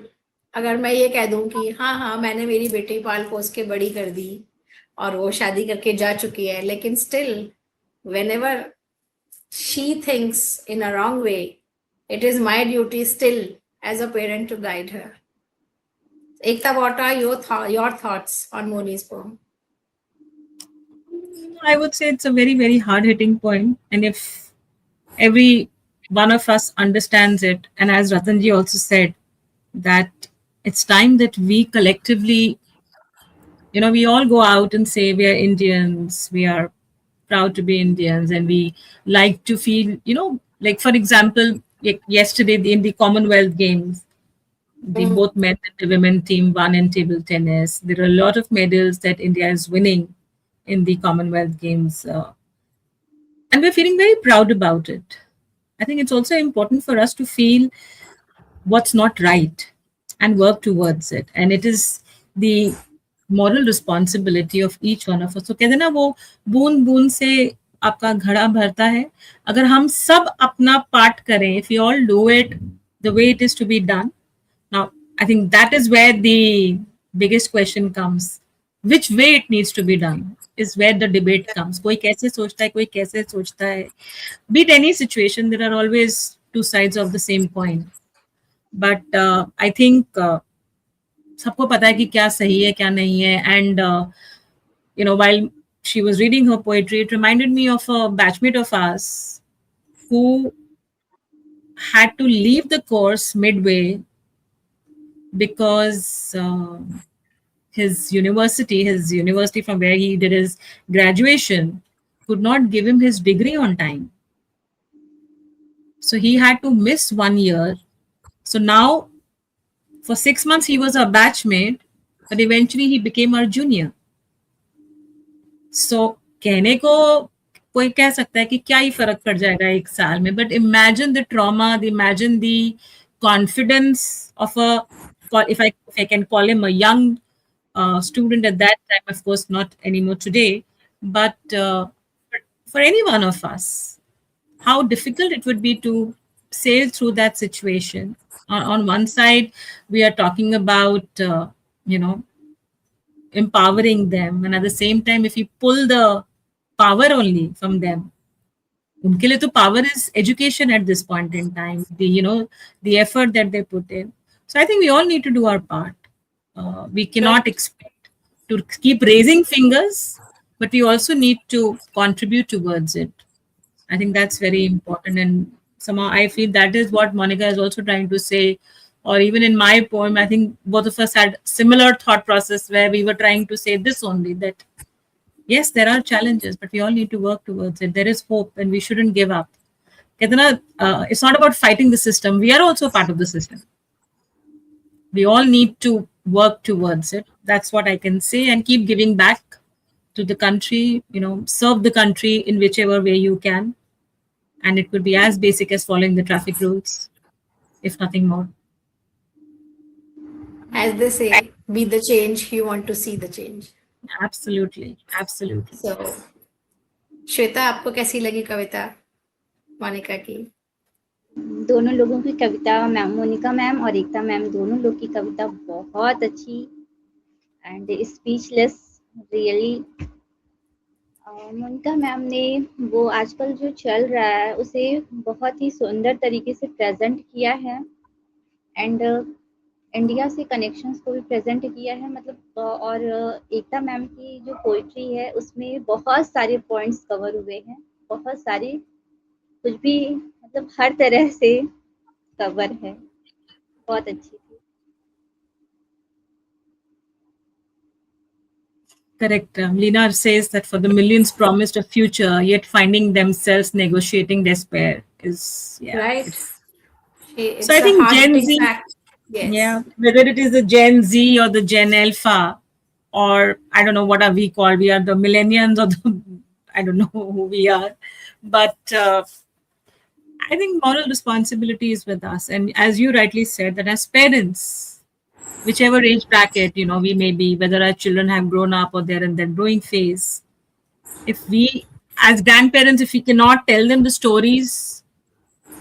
अगर मैं ये कह दूं कि हाँ हाँ मैंने मेरी बेटी पाल पोस के बड़ी कर दी और वो शादी करके जा चुकी है, लेकिन still when ever she thinks in a wrong way, it is my duty still as a parent to guide her. Ekta, what are your thoughts on Moni's poem? I would say it's a very, very hard hitting point. And if every one of us understands it, and as Ratanji also said, that it's time that we collectively, we all go out and say we are Indians, we are proud to be Indians, and we like to feel, like for example, yesterday in the Commonwealth Games, the both men and the women team won in table tennis. There are a lot of medals that India is winning in the Commonwealth Games, and we're feeling very proud about it. I think it's also important for us to feel what's not right and work towards it. And it is the moral responsibility of each one of us. So कहते हैं ना वो बूंद बूंद से आपका घड़ा भरता है. अगर हम सब अपना पार्ट करें, if we all do it the way it is to be done, now I think that is where the biggest question comes. Which way it needs to be done is where the debate comes. कोई कैसे सोचता है, कोई कैसे सोचता है. Be it any situation, there are always two sides of the same coin. But I think सबको पता है कि क्या सही है क्या नहीं है. And while she was reading her poetry, it reminded me of a batchmate of us who had to leave the course midway because his university from where he did his graduation could not give him his degree on time. So he had to miss 1 year. So now for 6 months he was our batchmate, but eventually he became our junior. So कहने को कोई कह सकता है कि क्या ही फर्क पड़ जाएगा 1 साल में, but imagine the trauma, imagine the confidence of if I can call him a young student at that time, of course not anymore today, but for any one of us, how difficult it would be to sail through that situation. On one side, we are talking about, empowering them. And at the same time, if we pull the power only from them, उनके लिए तो power is education at this point in time, the effort that they put in. So I think we all need to do our part. We cannot expect to keep raising fingers, but we also need to contribute towards it. I think that's very important. And somehow I feel that is what Monica is also trying to say. Or even in my poem, I think both of us had similar thought process where we were trying to say this only, that yes, there are challenges, but we all need to work towards it. There is hope and we shouldn't give up. It's not about fighting the system. We are also part of the system. We all need to work towards it. That's what I can say, and keep giving back to the country, serve the country in whichever way you can. And it could be as basic as following the traffic rules, if nothing more. As they say, be the change you want to see the change. Absolutely. So, Shweta, आपको कैसी लगी कविता मोनिका की? दोनों लोगों की कविता, ma'am Monika ma'am और एकता ma'am, दोनों लोग की कविता बहुत अच्छी and speechless really. Monika ma'am ने वो आजकल जो चल रहा है उसे बहुत ही सुंदर तरीके से प्रेजेंट किया है एंड इंडिया से कनेक्शंस को भी प्रेजेंट किया है. मतलब और एकता मैम की जो पोइट्री है उसमें बहुत सारे पॉइंट्स कवर हुए हैं, बहुत सारे, कुछ भी मतलब हर तरह से कवर है. बहुत अच्छी थी. Correct. Lina says that for the millions promised a future, yet finding themselves negotiating despair is right. So I think Gen Z, yes. whether it is the Gen Z or the Gen Alpha, or I don't know what are we called. We are the millennials or I don't know who we are, but I think moral responsibility is with us. And as you rightly said, that as parents, whichever age bracket, we may be, whether our children have grown up or they're in their growing phase, if we as grandparents, if we cannot tell them the stories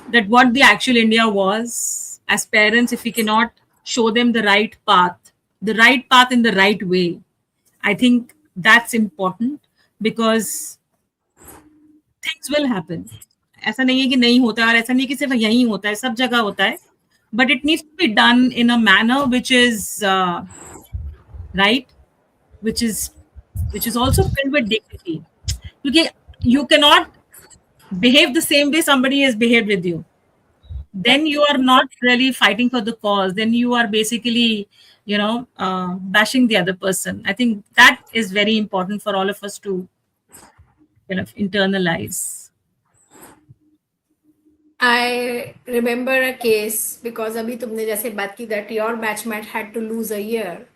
that what the actual India was, as parents, if we cannot show them the right path in the right way, I think that's important, because things will happen. ऐसा नहीं है कि नहीं होता, और ऐसा नहीं कि सिर्फ यहीं होता है, सब जगह होता है, but it needs to be done in a manner which is right, which is also filled with dignity. Because you cannot behave the same way somebody has behaved with you. Then you are not really fighting for the cause. Then you are basically, bashing the other person. I think that is very important for all of us to kind of internalize. I remember a case, because अभी तुमने जैसे बात की that your batchmate had to lose a year.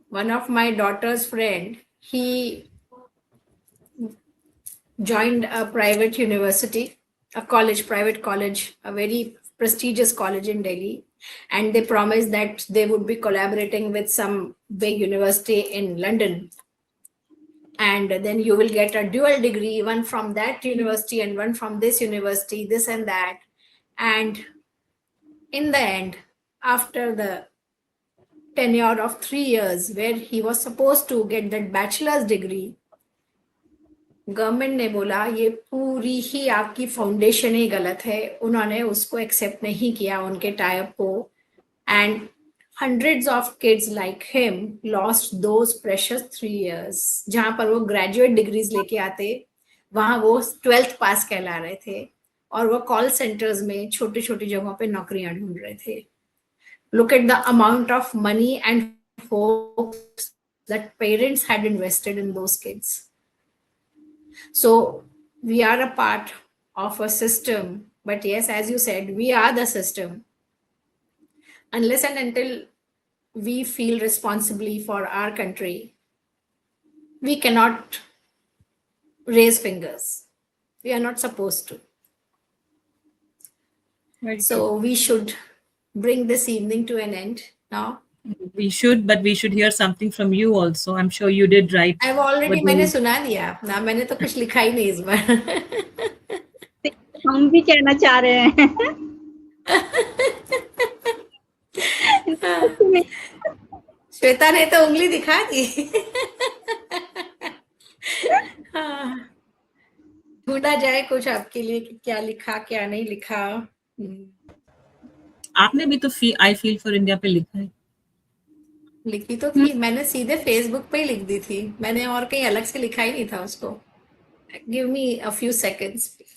One of my daughter's friend, he joined a private university, private college, a very prestigious college in Delhi. And they promised that they would be collaborating with some big university in London. And then you will get a dual degree, one from that university and one from this university, this and that. And in the end, after the tenure of 3 years, where he was supposed to get that bachelor's degree, government ने बोला ये पूरी ही आपकी foundation ही गलत है. उन्होंने उसको accept नहीं किया, उनके टाइप को. And hundreds of kids like him lost those precious 3 years. जहां पर वो ग्रेजुएट डिग्रीज लेके आते, वहां वो 12th पास कहला रहे थे, और वो कॉल सेंटर्स में छोटी छोटी जगहों पे नौकरियां ढूंढ रहे थे. Look at the amount of money and hopes that parents had invested in those kids. So we are a part of a system, but yes, as you said, we are the system. Unless and until we feel responsibly for our country, we cannot raise fingers. We are not supposed to. Right. So we should bring this evening to an end now. We should, but we should hear something from you also. I'm sure you did write. I've already what मैंने you- सुना दिया ना, मैंने तो कुछ लिखा ही नहीं इस बार. हम भी कहना चाह रहे हैं. श्वेता ने तो उंगली दिखा दी. हाँ. ढूंढा जाए कुछ आपके लिए कि क्या लिखा क्या नहीं लिखा. आपने भी तो आई फील फॉर इंडिया पे लिखा है. लिखी तो थी, मैंने सीधे फेसबुक पे ही लिख दी थी, मैंने और कहीं अलग से लिखा ही नहीं था उसको. Give me a few seconds please.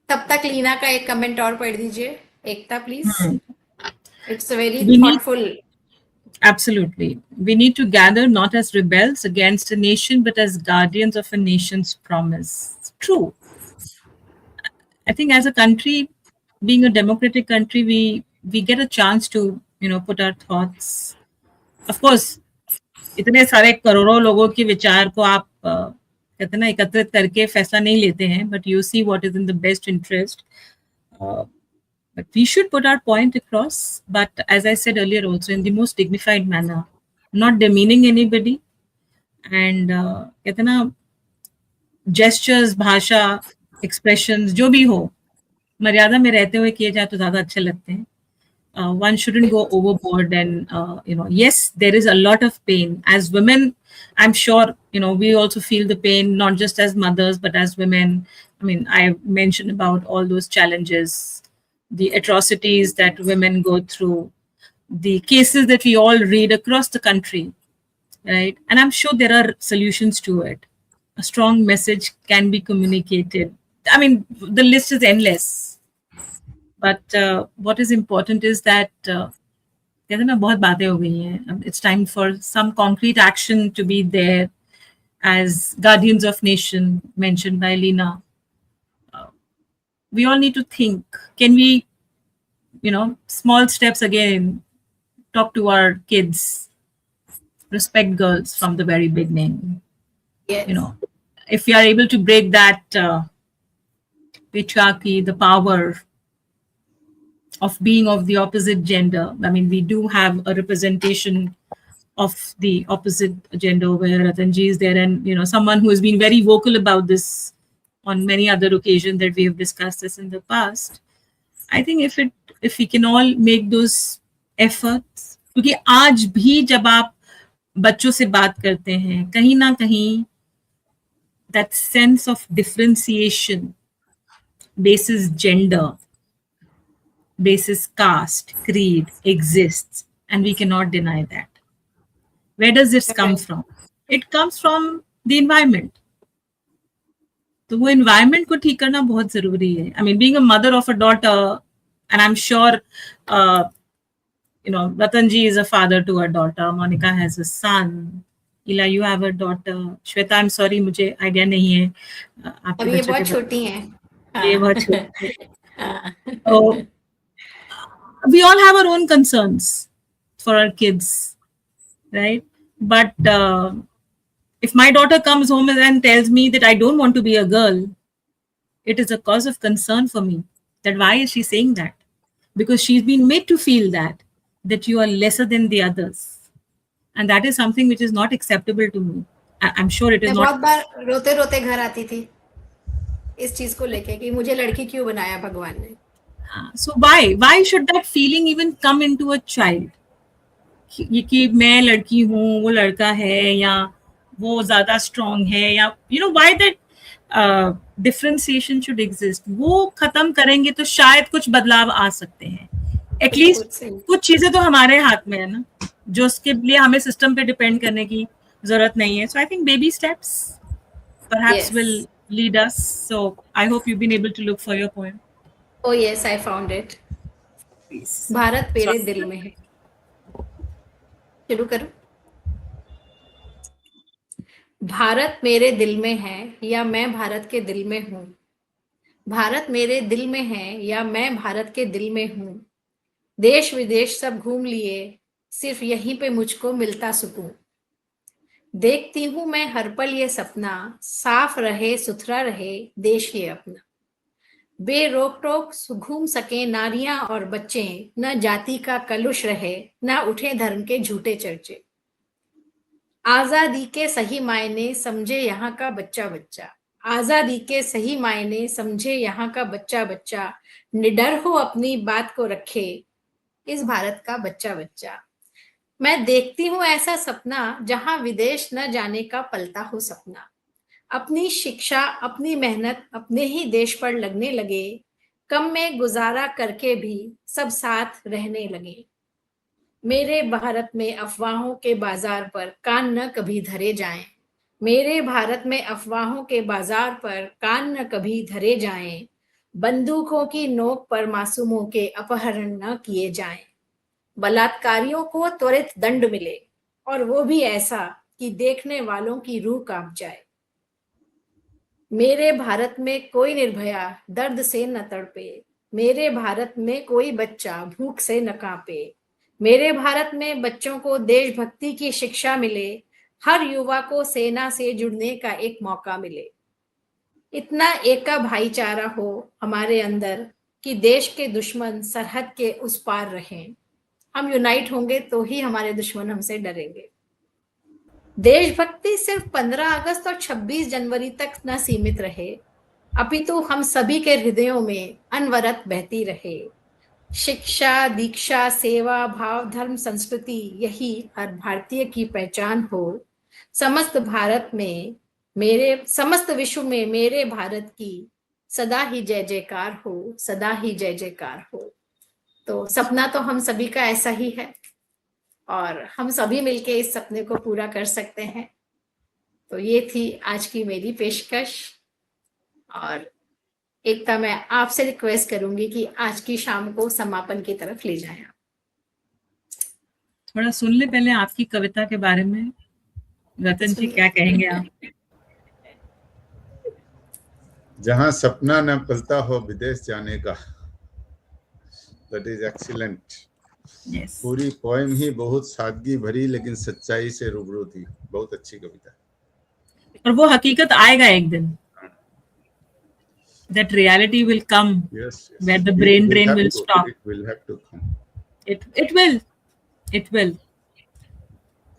तब तक लीना का एक कमेंट और पढ़ दीजिए, Ekta please. It's a very We need- thoughtful. Absolutely. We need to gather not as rebels against a nation, but as guardians of a nation's promise. True. I think as a country, being a democratic country, we get a chance to, put our thoughts. Of course, इतने सारे करोड़ों लोगों के विचार को आप कहते ना एकत्रित करके फैसला नहीं लेते हैं, but you see what is in the best interest. But we should put our point across, but as I said earlier also, in the most dignified manner, not demeaning anybody. And कहते ना gestures, भाषा, expressions, जो भी हो, मर्यादा में रहते हुए किए जाए तो ज़्यादा अच्छे लगते हैं. One shouldn't go overboard, and yes, there is a lot of pain. As women, I'm sure, we also feel the pain, not just as mothers, but as women. I mean, I mentioned about all those challenges, the atrocities that women go through, the cases that we all read across the country, right? And I'm sure there are solutions to it. A strong message can be communicated. I mean, the list is endless. But what is important is that कहते ना बहुत बातें हो गई हैं. It's time for some concrete action to be there as guardians of nation, mentioned by Lina. We all need to think, can we, small steps again, talk to our kids, respect girls from the very beginning. Yes. If we are able to break that patriarchy, the power of being of the opposite gender. I mean, we do have a representation of the opposite gender, where Ratanji is there, and someone who has been very vocal about this on many other occasions that we have discussed this in the past. I think if we can all make those efforts, क्योंकि आज भी जब आप बच्चों से बात करते हैं, कहीं ना कहीं that sense of differentiation basis gender, basis caste, creed exists, and we cannot deny that. Where does this come from? It comes from the environment. तो वो environment को ठीक करना बहुत जरूरी है. I mean, being a mother of a daughter, and I'm sure, Ratanji is a father to a daughter. Monica has a son. Ila, you have a daughter. Shweta, I'm sorry, मुझे idea नहीं है. अभी ये बहुत छोटी हैं. ये बहुत छोटी हैं. So, we all have our own concerns for our kids, right? But if my daughter comes home and tells me that I don't want to be a girl, it is a cause of concern for me. That why is she saying that? Because she's been made to feel that you are lesser than the others. And that is something which is not acceptable to me. I'm sure it is not. बहुत बार रोते रोते घर आती थी इस चीज को लेके कि मुझे लड़की क्यों बनाया भगवान ने. So why should that feeling even come into a child? कि मैं लड़की हूँ, वो लड़का है, या वो ज्यादा strong है, या why that differentiation should exist? वो खत्म करेंगे तो शायद कुछ बदलाव आ सकते हैं. At least कुछ चीजें तो हमारे हाथ में है ना, जो उसके लिए हमें सिस्टम पे डिपेंड करने की जरूरत नहीं है. So I think baby steps perhaps will lead us. So I hope you've been able to look for your poem. Oh yes, I found it. Please. Bharat मेरे दिल में है. शुरू करूं? भारत मेरे दिल में है या मैं भारत के दिल में हूँ. भारत मेरे दिल में है या मैं भारत के दिल में हूँ. देश विदेश सब घूम लिए, सिर्फ यहीं पे मुझको मिलता सुकून. देखती हूँ मैं हर पल ये सपना, साफ रहे सुथरा रहे देश ये अपना. बेरोक टोक घूम सके नारियां और बच्चे, न जाति का कलुष रहे, न उठे धर्म के झूठे चर्चे. आजादी के सही मायने समझे यहाँ का बच्चा बच्चा. आजादी के सही मायने समझे यहाँ का बच्चा बच्चा. निडर हो अपनी बात को रखे इस भारत का बच्चा बच्चा. मैं देखती हूँ ऐसा सपना जहां विदेश न जाने का पलता हो सपना. अपनी शिक्षा अपनी मेहनत अपने ही देश पर लगने लगे. कम में गुजारा करके भी सब साथ रहने लगे. मेरे भारत में अफवाहों के बाजार पर कान न कभी धरे जाएं. मेरे भारत में अफवाहों के बाजार पर कान न कभी धरे जाएं. बंदूकों की नोक पर मासूमों के अपहरण न किए जाएं. बलात्कारियों को त्वरित दंड मिले और वो भी ऐसा कि देखने वालों की रूह कांप जाए. मेरे भारत में कोई निर्भया दर्द से न तड़पे. मेरे भारत में कोई बच्चा भूख से न कांपे. मेरे भारत में बच्चों को देशभक्ति की शिक्षा मिले. हर युवा को सेना से जुड़ने का एक मौका मिले. इतना एका भाईचारा हो हमारे अंदर कि देश के दुश्मन सरहद के उस पार रहें. हम यूनाइट होंगे तो ही हमारे दुश्मन हमसे डरेंगे. देशभक्ति सिर्फ 15 अगस्त और 26 जनवरी तक न सीमित रहे, अपितु हम सभी के हृदयों में अनवरत बहती रहे. शिक्षा दीक्षा सेवा भाव धर्म संस्कृति यही हर भारतीय की पहचान हो. समस्त भारत में समस्त विश्व में मेरे भारत की सदा ही जय जयकार हो. सदा ही जय जयकार हो. तो सपना तो हम सभी का ऐसा ही है और हम सभी मिलके इस सपने को पूरा कर सकते हैं. तो ये थी आज की मेरी पेशकश. और एकता, मैं आपसे रिक्वेस्ट करूंगी कि आज की शाम को समापन की तरफ ले जाएं. थोड़ा सुन ले पहले आपकी कविता के बारे में. रतन जी क्या कहेंगे आप? जहां सपना न पलता हो विदेश जाने का. That is excellent. Yes. पूरी पोएम ही बहुत सादगी भरी लेकिन सच्चाई से रूबरू थी. बहुत अच्छी कविता. और वो हकीकत आएगा एक दिन. That reality will come. Yes. Where the brain drain will stop. It will have to come. It will.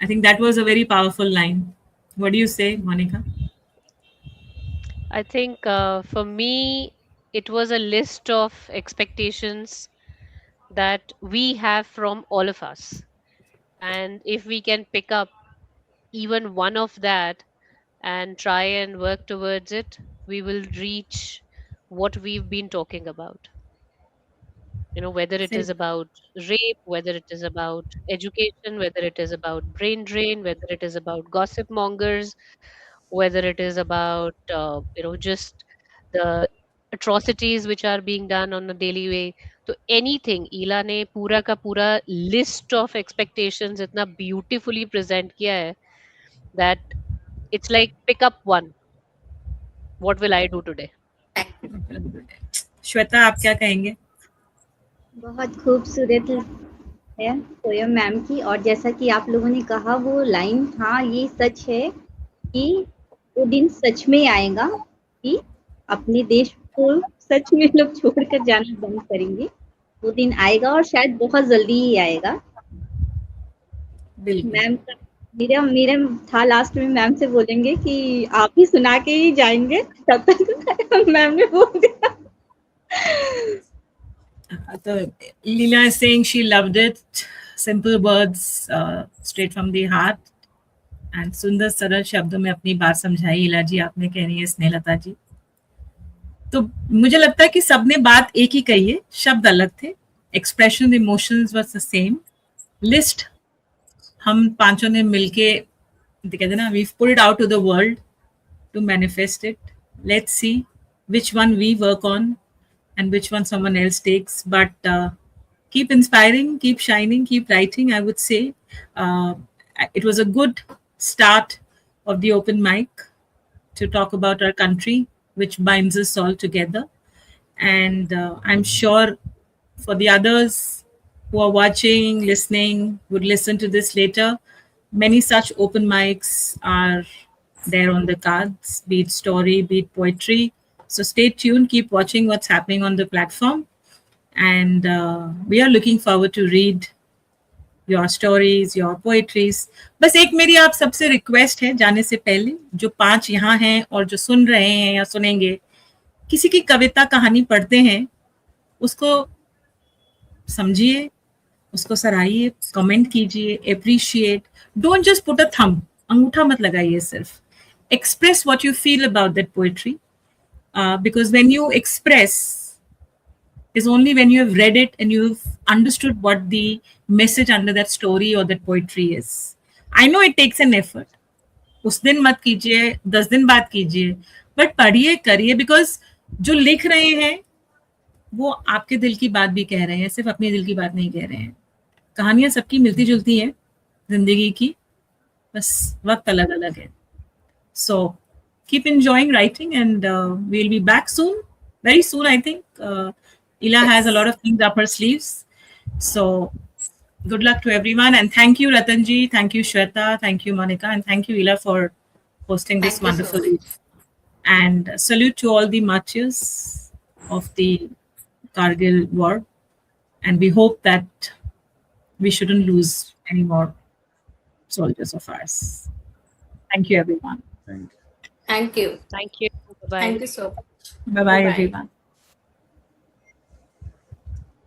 I think that was a very powerful line. What do you say, Monica? I think for me, it was a list of expectations that we have from all of us. And if we can pick up even one of that and try and work towards it, we will reach what we've been talking about. Whether it Say, is about rape, whether it is about education, whether it is about brain drain, whether it is about gossip mongers, whether it is about just the atrocities which are being done on a daily way. तो anything, ईला ने पूरा का पूरा list of expectations इतना beautifully present किया है that it's like pick up one. What will I do today? Shweta, आप क्या कहेंगे? बहुत खूबसूरत है पोयम मैम की, और जैसा कि आप लोगों ने कहा वो लाइन, हाँ ये सच है कि वो दिन सच में आएगा कि अपने देश को सच में लोग छोड़कर जाना बंद करेंगे। वो दिन आएगा और शायद बहुत जल्दी ही आएगा। बिल्कुल। मैम का मेरा था लास्ट में मैम से बोलेंगे कि आप ही सुना के ही जाएंगे, तब तक मैम ने बोल दिया। So Leela is saying she loved it. Simple words, straight from the heart. And सुंदर सरल शब्दों में अपनी बात समझाई ईला जी, आपने कह रही है स्नेहलता जी। तो मुझे लगता है कि सबने बात एक ही कही है, शब्द अलग थे, expression, emotions was the same. List हम पांचों ने मिलके कहते ना, we put it out to the world to manifest it. Let's see which one we work on and which one someone else takes, but keep inspiring, keep shining, keep writing. I would say it was a good start of the open mic to talk about our country, which binds us all together. And I'm sure for the others who are watching, listening, would listen to this later, many such open mics are there on the cards, be it story, be it poetry. So stay tuned, keep watching what's happening on the platform. And we are looking forward to read your stories, your poetries. बस एक मेरी आप सबसे request है जाने से पहले, जो 5 यहाँ हैं और जो सुन रहे हैं या सुनेंगे, किसी की कविता कहानी पढ़ते हैं, उसको समझिए, उसको सराहिए, कमेंट कीजिए, appreciate. Don't just put a thumb, अंगूठा मत लगाइए, सिर्फ express what you feel about that poetry, because when you express is only when you have read it and you've understood what the message under that story or that poetry is. I know it takes an effort. उस दिन मत कीजिए, 10 दिन बाद कीजिए, but पढ़िए, करिए, because जो लिख रहे हैं वो आपके दिल की बात भी कह रहे हैं, सिर्फ अपने दिल की बात नहीं कह रहे हैं। कहानियां सबकी मिलती जुलती हैं जिंदगी की, बस वक्त अलग अलग है। सो keep enjoying writing, and we'll be back soon, very soon. I think Ila has a lot of things up her sleeves. So good luck to everyone, and thank you Ratanji, thank you Shweta, thank you Monica, and thank you Ila for hosting this Thank you so wonderful much. and salute to all the martyrs of the Kargil war, and we hope that we shouldn't lose any more soldiers of ours. Thank you everyone. Thank you. Thank you. Thank you. Bye-bye. Thank you so much. Bye bye Bye-bye. everyone.